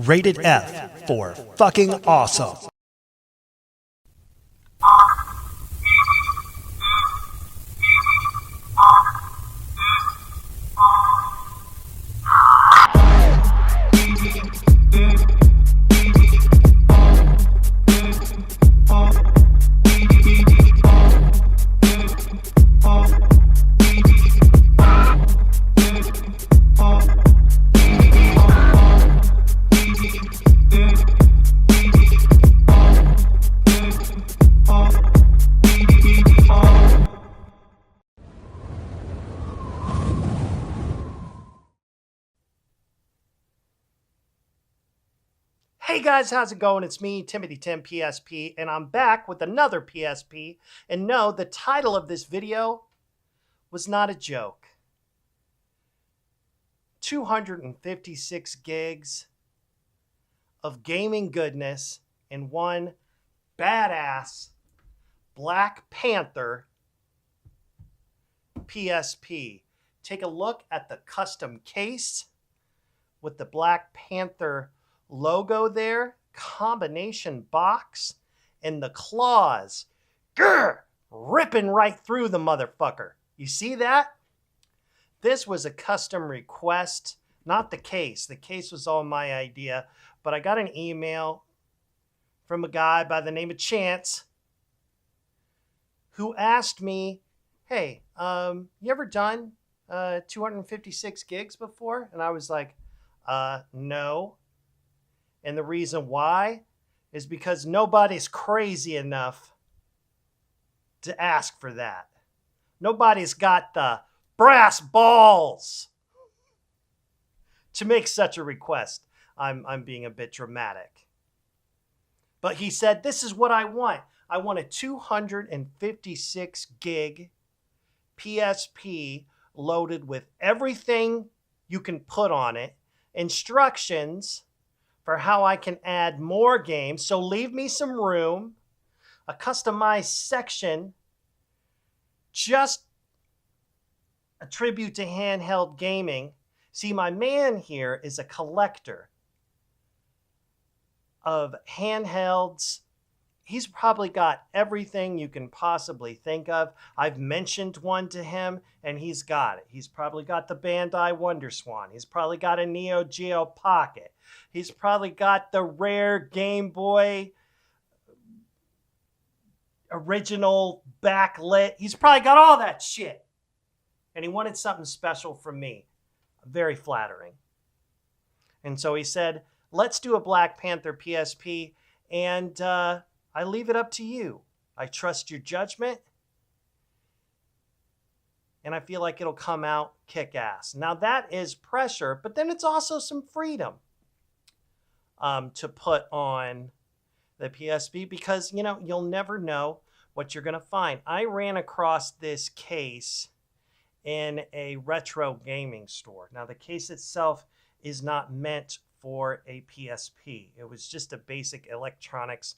Rated F for fucking awesome. Hey guys, how's it going? It's me, Timothy Tim PSP, and I'm back with another PSP. And no, the title of this video was not a joke. 256 gigs of gaming goodness in one badass Black Panther PSP. Take a look at the custom case with the Black Panther logo there, combination box, and the claws ripping right through the motherfucker. You see that? This was a custom request, not the case. The case was all my idea, but I got an email from a guy by the name of Chance who asked me, hey, you ever done 256 gigs before? And I was like, no. And the reason why is because nobody's crazy enough to ask for that. Nobody's got the brass balls to make such a request. I'm being a bit dramatic. But he said, this is what I want. I want a 256 gig PSP loaded with everything you can put on it, instructions for how I can add more games. So leave me some room, a customized section, just a tribute to handheld gaming. See, my man here is a collector of handhelds. He's probably got everything you can possibly think of. I've mentioned one to him, and he's got it. He's probably got the Bandai WonderSwan. He's probably got a Neo Geo Pocket. He's probably got the rare Game Boy original backlit. He's probably got all that shit. And he wanted something special from me. Very flattering. And so he said, let's do a Black Panther PSP, and I leave it up to you. I trust your judgment, and I feel like it'll come out kick-ass. Now that is pressure, but then it's also some freedom to put on the PSP because, you know, you'll never know what you're going to find. I ran across this case in a retro gaming store. Now the case itself is not meant for a PSP. It was just a basic electronics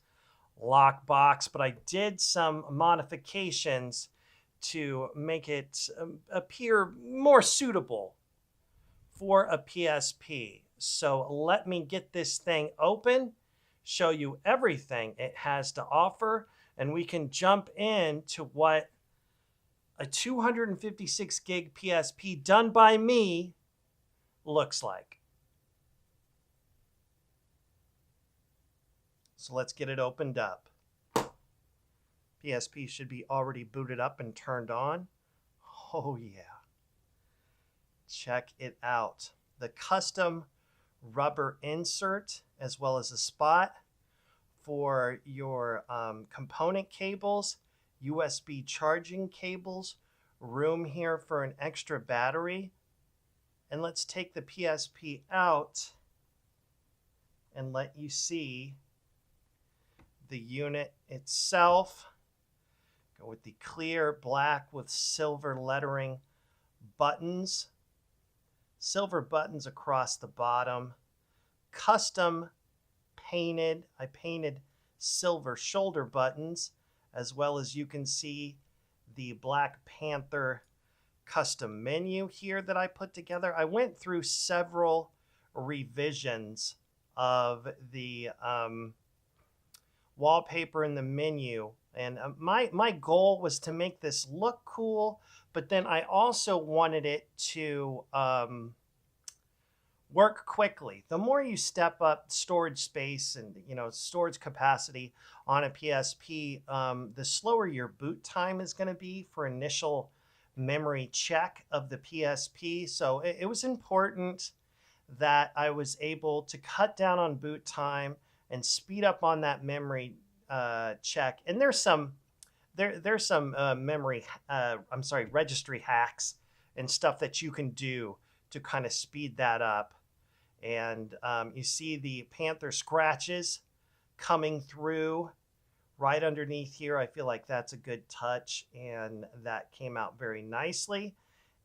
lockbox, but I did some modifications to make it appear more suitable for a PSP. So let me get this thing open, show you everything it has to offer, and we can jump into what a 256 gig PSP done by me looks like. So let's get it opened up. PSP should be already booted up and turned on. Oh yeah. Check it out. The custom rubber insert as well as a spot for your component cables, USB charging cables, room here for an extra battery. And let's take the PSP out and let you see the unit itself. Go with the clear black with silver lettering buttons. Silver buttons across the bottom. Custom painted. I painted silver shoulder buttons, as well as you can see the Black Panther custom menu here that I put together. I went through several revisions of the wallpaper in the menu. And my goal was to make this look cool, but then I also wanted it to work quickly. The more you step up storage space and storage capacity on a PSP, the slower your boot time is going to be for initial memory check of the PSP. So it was important that I was able to cut down on boot time and speed up on that memory check. And there's some registry hacks and stuff that you can do to kind of speed that up. And you see the Panther scratches coming through right underneath here. I feel like that's a good touch, and that came out very nicely.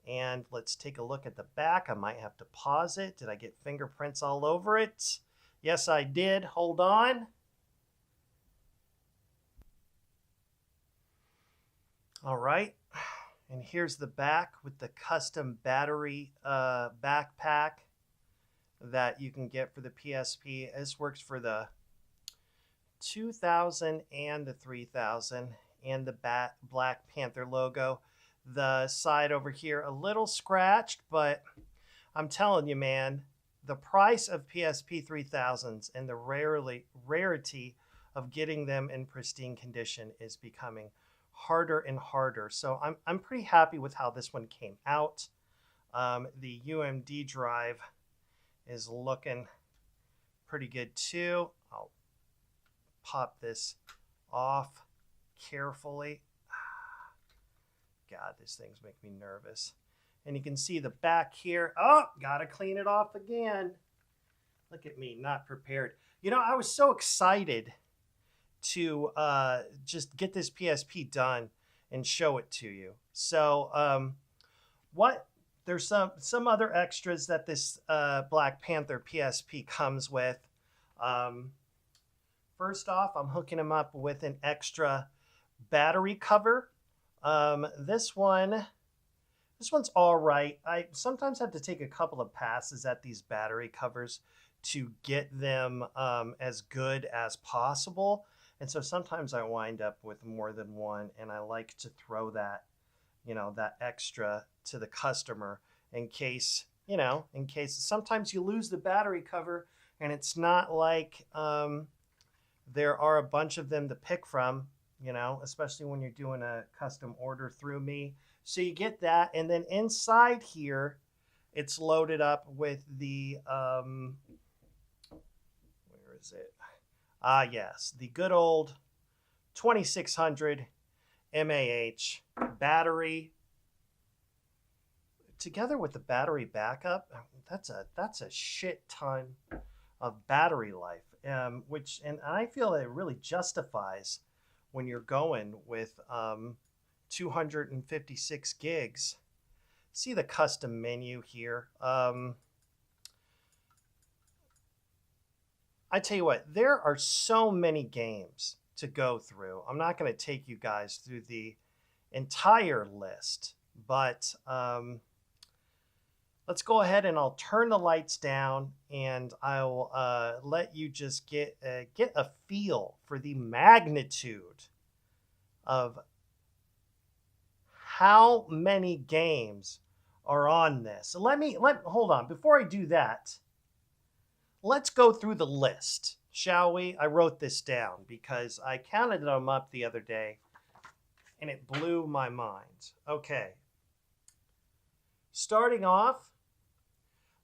And let's take a look at the back. I might have to pause it. Did I get fingerprints all over it? Yes, I did. Hold on. All right. And here's the back with the custom battery backpack that you can get for the PSP. This works for the 2000 and the 3000, and the Black Panther logo. The side over here a little scratched, but I'm telling you, man, the price of PSP 3000s and the rarity of getting them in pristine condition is becoming harder and harder. So I'm pretty happy with how this one came out. The UMD drive is looking pretty good too. I'll pop this off carefully. God, these things make me nervous. And you can see the back here. Oh, gotta clean it off again. Look at me, not prepared. I was so excited to just get this PSP done and show it to you. So there's some other extras that this Black Panther PSP comes with. First off, I'm hooking him up with an extra battery cover. This one's all right. I sometimes have to take a couple of passes at these battery covers to get them as good as possible. And so sometimes I wind up with more than one, and I like to throw that, that extra to the customer in case sometimes you lose the battery cover, and it's not like there are a bunch of them to pick from, especially when you're doing a custom order through me. So you get that, and then inside here, it's loaded up with the, where is it? Yes, the good old 2600 mAh battery. Together with the battery backup, that's a shit ton of battery life, and I feel it really justifies when you're going with 256 gigs. See the custom menu here. I tell you what, there are so many games to go through. I'm not going to take you guys through the entire list, but let's go ahead and I'll turn the lights down, and I'll let you just get a feel for the magnitude of how many games are on this. So hold on. Before I do that, let's go through the list, shall we? I wrote this down because I counted them up the other day and it blew my mind. Okay. Starting off,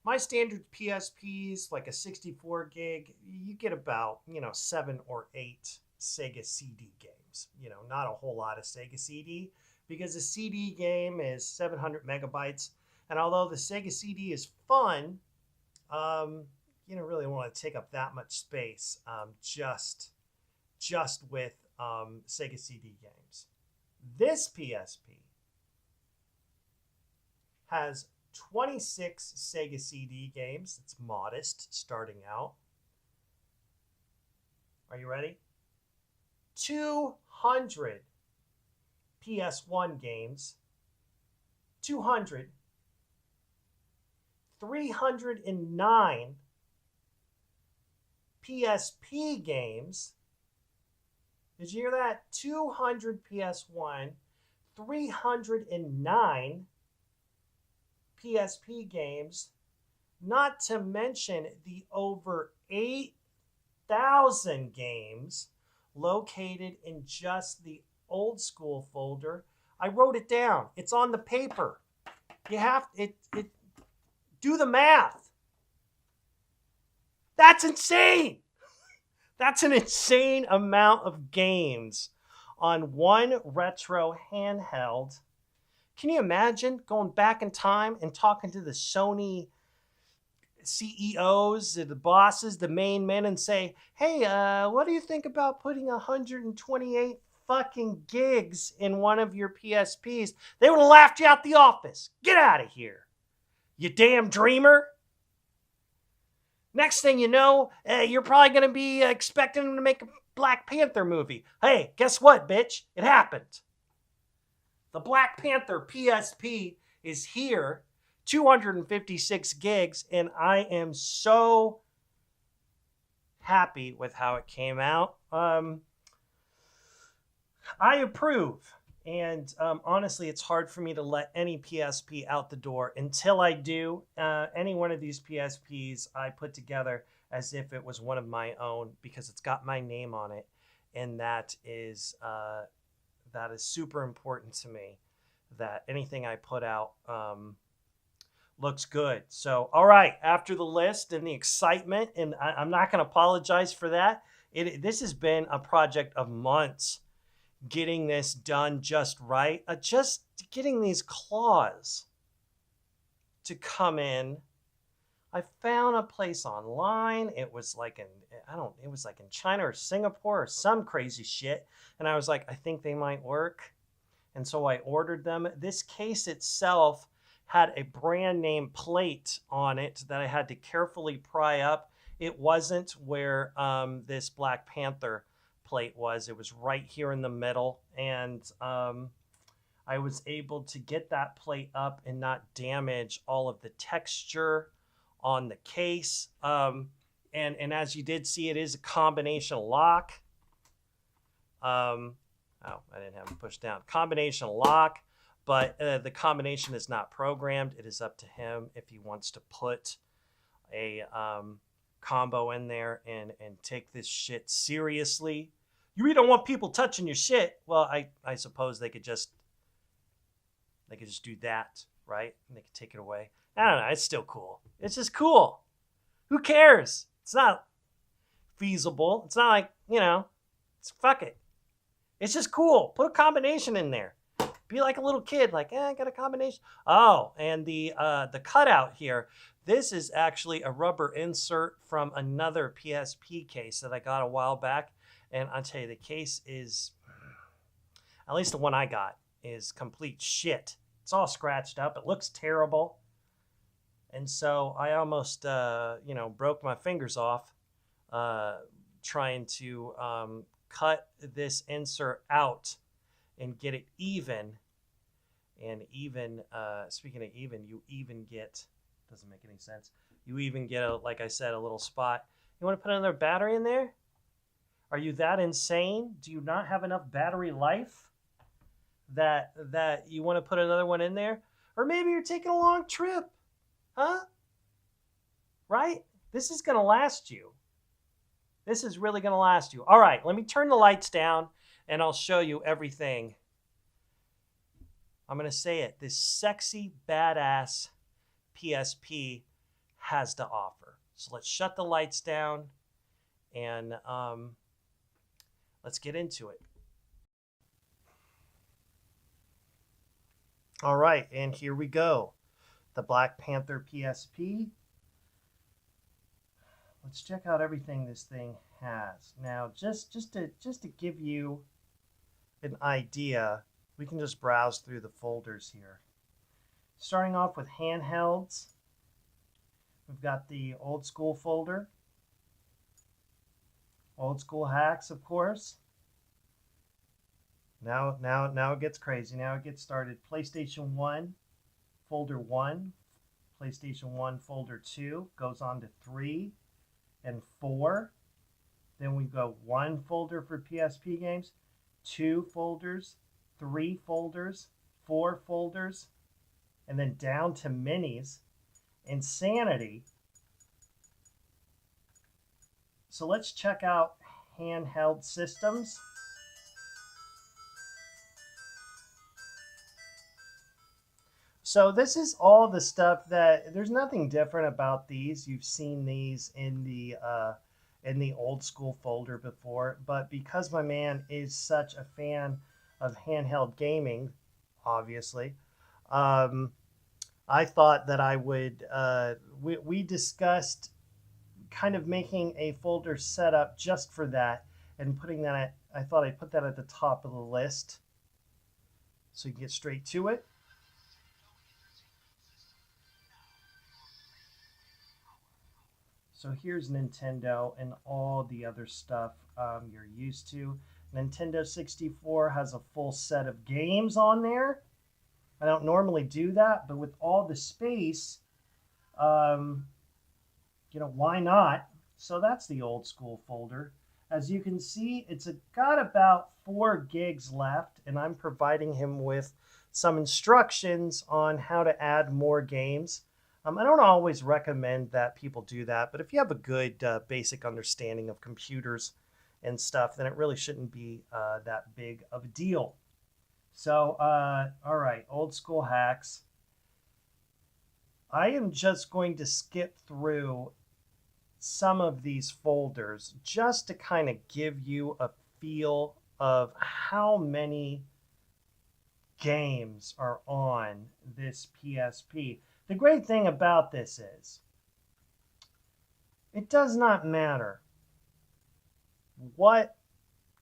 my standard PSPs, like a 64 gig, you get about, 7 or 8 Sega CD games. Not a whole lot of Sega CD, because the CD game is 700 megabytes. And although the Sega CD is fun, you don't really want to take up that much space just with Sega CD games. This PSP has 26 Sega CD games. It's modest starting out. Are you ready? 200 PS1 games. 309 . 309 PSP games. Did you hear that? 200 PS1, 309 PSP games, not to mention the over 8,000 games located in just the old school folder. I wrote it down. It's on the paper. You have it do the math. That's insane. That's an insane amount of games on one retro handheld. Can you imagine going back in time and talking to the Sony CEOs, the bosses, the main men, and say, hey, what do you think about putting 128 fucking gigs in one of your PSPs? They would have laughed you out the office. Get out of here, you damn dreamer. Next thing you know, you're probably going to be expecting them to make a Black Panther movie. Hey, guess what, bitch? It happened. The Black Panther PSP is here, 256 gigs, and I am so happy with how it came out. I approve. And honestly, it's hard for me to let any PSP out the door until I do. Any one of these PSPs I put together as if it was one of my own because it's got my name on it. And that is super important to me, that anything I put out looks good. So, all right, after the list and the excitement, and I'm not going to apologize for that. This has been a project of months. Getting this done just right, just getting these claws to come in. I found a place online. It was like it was like in China or Singapore or some crazy shit. And I was like, I think they might work. And so I ordered them. This case itself had a brand name plate on it that I had to carefully pry up. It wasn't where this Black Panther plate was. It was right here in the middle, and I was able to get that plate up and not damage all of the texture on the case. And as you did see, it is a combination lock. Oh, I didn't have it pushed down. Combination lock, but the combination is not programmed. It is up to him if he wants to put a combo in there and take this shit seriously. You really don't want people touching your shit. Well, I suppose they could just do that, right? And they could take it away. I don't know. It's still cool. It's just cool. Who cares? It's not feasible. It's not like, it's fuck it. It's just cool. Put a combination in there. Be like a little kid, like, I got a combination. Oh, and the cutout here. This is actually a rubber insert from another PSP case that I got a while back. And I'll tell you, the case is, at least the one I got, is complete shit. It's all scratched up. It looks terrible. And so I almost, broke my fingers off trying to cut this insert out and get it even. And even, speaking of even, you even get, doesn't make any sense. You even get, like I said, a little spot. You want to put another battery in there? Are you that insane? Do you not have enough battery life that you want to put another one in there? Or maybe you're taking a long trip, huh? Right? This is going to last you. This is really going to last you. All right, let me turn the lights down and I'll show you everything. I'm going to say it. This sexy, badass PSP has to offer. So let's shut the lights down and let's get into it. All right, and here we go. The Black Panther PSP. Let's check out everything this thing has. Now, just to give you an idea, we can just browse through the folders here. Starting off with handhelds, we've got the old school folder. Old school hacks, of course. Now it gets crazy. Now it gets started. PlayStation 1, folder 1. PlayStation 1, folder 2 goes on to 3 and 4. Then we go 1 folder for PSP games, 2 folders, 3 folders, 4 folders, and then down to minis. Insanity. So let's check out Handheld Systems. So this is all the stuff that there's nothing different about these. You've seen these in the old school folder before, but because my man is such a fan of handheld gaming, obviously, I thought that I would. We discussed kind of making a folder setup just for that and putting that at, I thought I'd put that at the top of the list so you can get straight to it. So here's Nintendo and all the other stuff you're used to. Nintendo 64 has a full set of games on there. I don't normally do that, but with all the space, why not? So that's the old school folder. As you can see, it's got about 4 gigs left, and I'm providing him with some instructions on how to add more games. I don't always recommend that people do that, but if you have a good basic understanding of computers and stuff, then it really shouldn't be that big of a deal. So, all right, old school hacks. I am just going to skip through some of these folders just to kind of give you a feel of how many games are on this PSP. The great thing about this is it does not matter what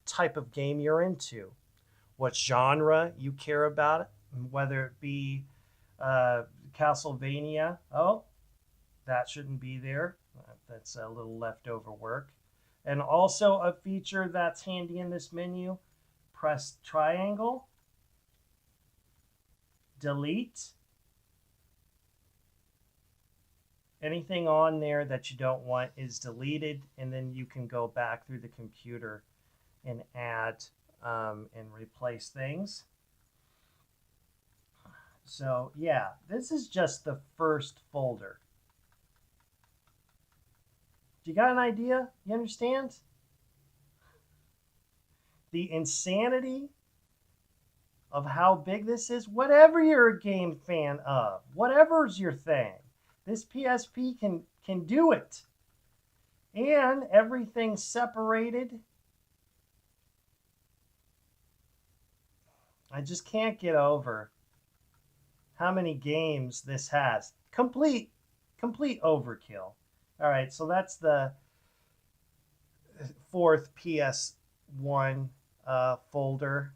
type of game you're into, what genre you care about, whether it be Castlevania. Oh, that shouldn't be there. That's a little leftover work. And also a feature that's handy in this menu, press triangle, delete. Anything on there that you don't want is deleted, and then you can go back through the computer and add and replace things. So yeah, this is just the first folder. Do you got an idea? You understand? The insanity of how big this is. Whatever you're a game fan of, whatever's your thing, this PSP can do it. And everything's separated. I just can't get over how many games this has. Complete overkill. All right, so that's the 4th PS1 folder.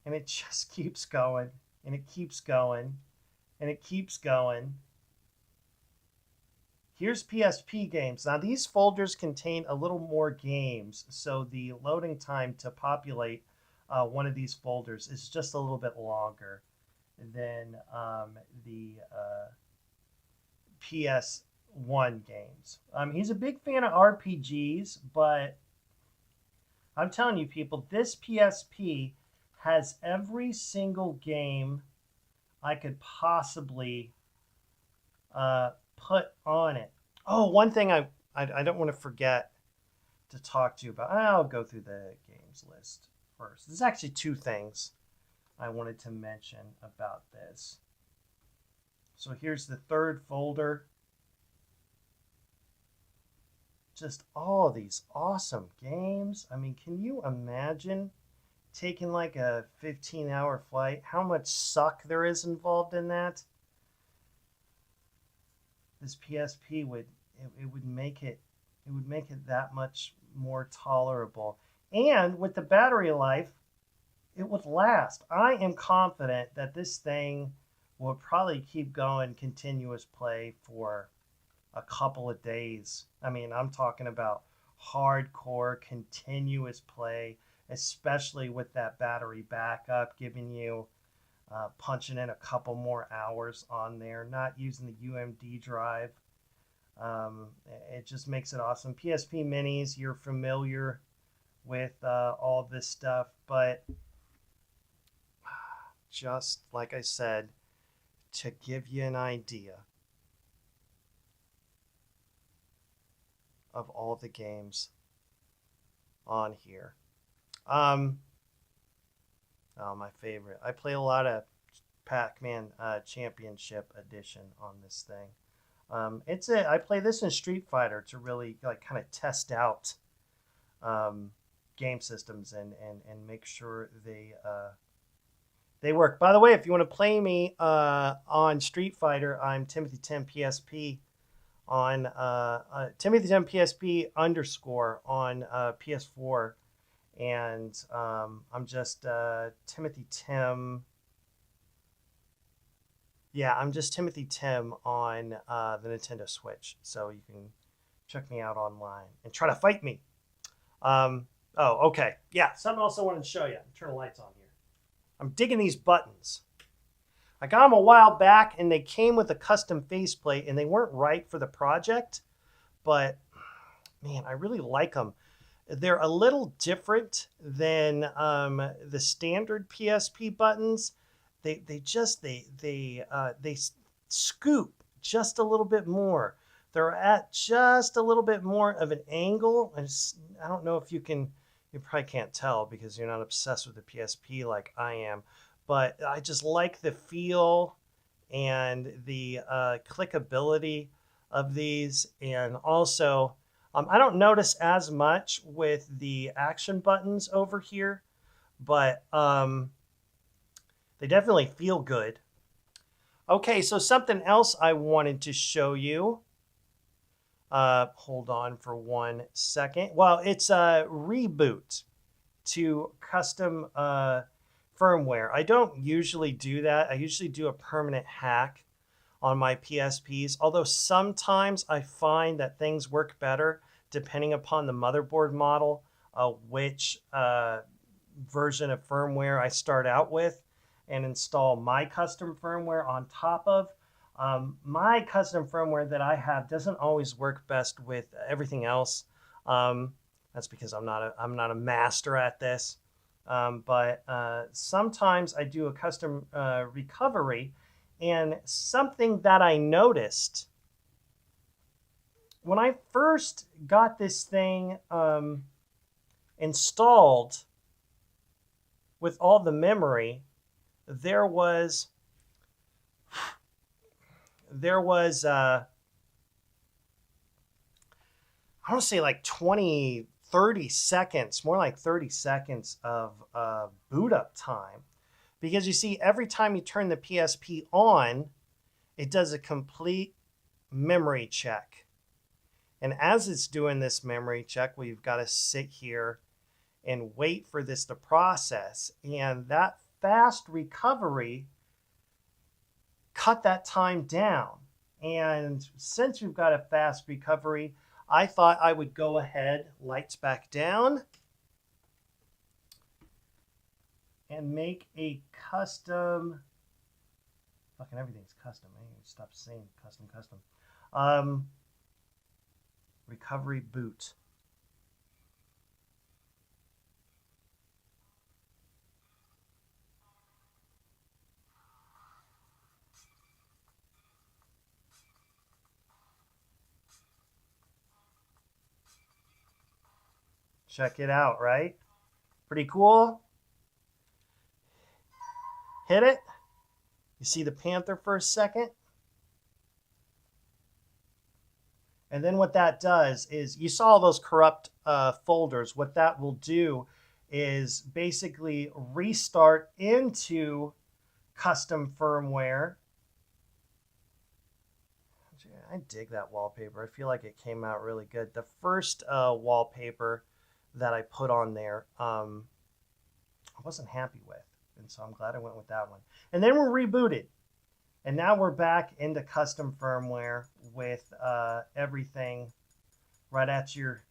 And it just keeps going, and it keeps going, and it keeps going. Here's PSP games. Now, these folders contain a little more games, so the loading time to populate one of these folders is just a little bit longer than the PS1 games. He's a big fan of RPGs, but I'm telling you, people, this PSP has every single game I could possibly put on it. Oh, one thing I don't want to forget to talk to you about. I'll go through the games list first. There's actually 2 things I wanted to mention about this. So here's the 3rd folder. Just all these awesome games. I mean, can you imagine taking like a 15-hour flight? How much suck there is involved in that? This PSP would make it that much more tolerable. And with the battery life, it would last. I am confident that this thing will probably keep going continuous play for a couple of days. I mean, I'm talking about hardcore continuous play, especially with that battery backup, giving you punching in a couple more hours on there, not using the UMD drive. It just makes it awesome. PSP minis, you're familiar with all this stuff, but just like I said, to give you an idea of all the games on here. Oh, my favorite. I play a lot of Pac-Man Championship Edition on this thing. I play this in Street Fighter to really like kind of test out game systems and make sure they work. By the way, if you want to play me on Street Fighter, I'm Timothy Tim PSP on Timothy Tim PSP _ on PS4, and I'm just Timothy Tim. Yeah, I'm just Timothy Tim on the Nintendo Switch, so you can check me out online and try to fight me. Oh, okay. Yeah, something else I wanted to show you. Turn the lights on here. I'm digging these buttons. I got them a while back, and they came with a custom faceplate, and they weren't right for the project, but man, I really like them. They're a little different than the standard PSP buttons. They scoop just a little bit more. They're at just a little bit more of an angle. And I don't know if you probably can't tell because you're not obsessed with the PSP like I am, but I just like the feel and the clickability of these. And also, I don't notice as much with the action buttons over here, but they definitely feel good. Okay, so something else I wanted to show you. Hold on for 1 second. Well, it's a reboot to custom firmware. I don't usually do that. I usually do a permanent hack on my PSPs, although sometimes I find that things work better depending upon the motherboard model, which version of firmware I start out with and install my custom firmware on top of. My custom firmware that I have doesn't always work best with everything else. That's because I'm not a master at this. But sometimes I do a custom recovery, and something that I noticed when I first got this thing installed with all the memory, there was I want to say like 20, 30 seconds, more like 30 seconds of boot up time. Because you see, every time you turn the PSP on, it does a complete memory check. And as it's doing this memory check, well, you've got to sit here and wait for this to process. And that fast recovery cut that time down. And since we've got a fast recovery, I thought I would go ahead, lights back down, and make a custom, fucking everything's custom. I need to stop saying custom. Recovery boot. Check it out, right? Pretty cool. Hit it. You see the Panther for a second? And then what that does is, you saw those corrupt folders. What that will do is basically restart into custom firmware. I dig that wallpaper. I feel like it came out really good. The first wallpaper that I put on there, I wasn't happy with. And so I'm glad I went with that one. And then we're rebooted. And now we're back into custom firmware with everything right at your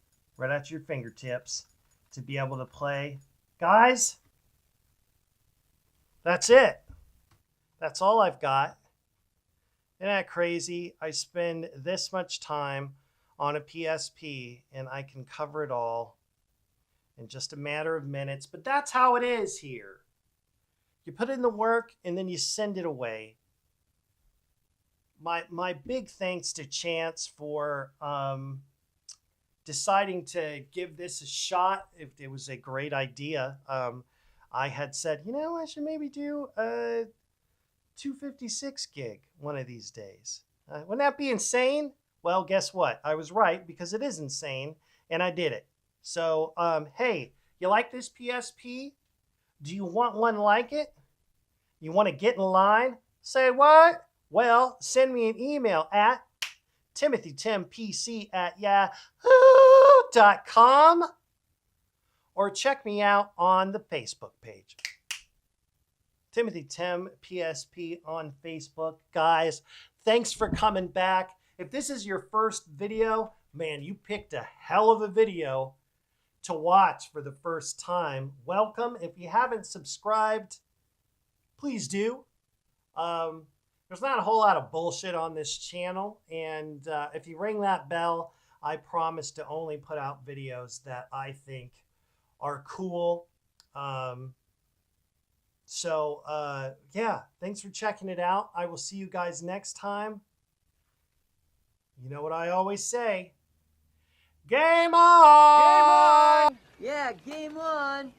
fingertips to be able to play. Guys, that's it. That's all I've got. Isn't that crazy? I spend this much time on a PSP and I can cover it all in just a matter of minutes. But that's how it is here. You put in the work and then you send it away. My big thanks to Chance for deciding to give this a shot. If it was a great idea. I had said, you know, I should maybe do a 256 gig one of these days. Wouldn't that be insane? Well, guess what? I was right, because it is insane, and I did it. So, hey, you like this PSP? Do you want one like it? You want to get in line? Say what? Well, send me an email at timothytimpc@yahoo.com or check me out on the Facebook page. Timothy Tim PSP on Facebook. Guys, thanks for coming back. If this is your first video, man, you picked a hell of a video to watch for the first time. Welcome. If you haven't subscribed, please do. There's not a whole lot of bullshit on this channel. And if you ring that bell, I promise to only put out videos that I think are cool. Yeah, thanks for checking it out. I will see you guys next time. You know what I always say. Game on! Game on! Yeah, game on!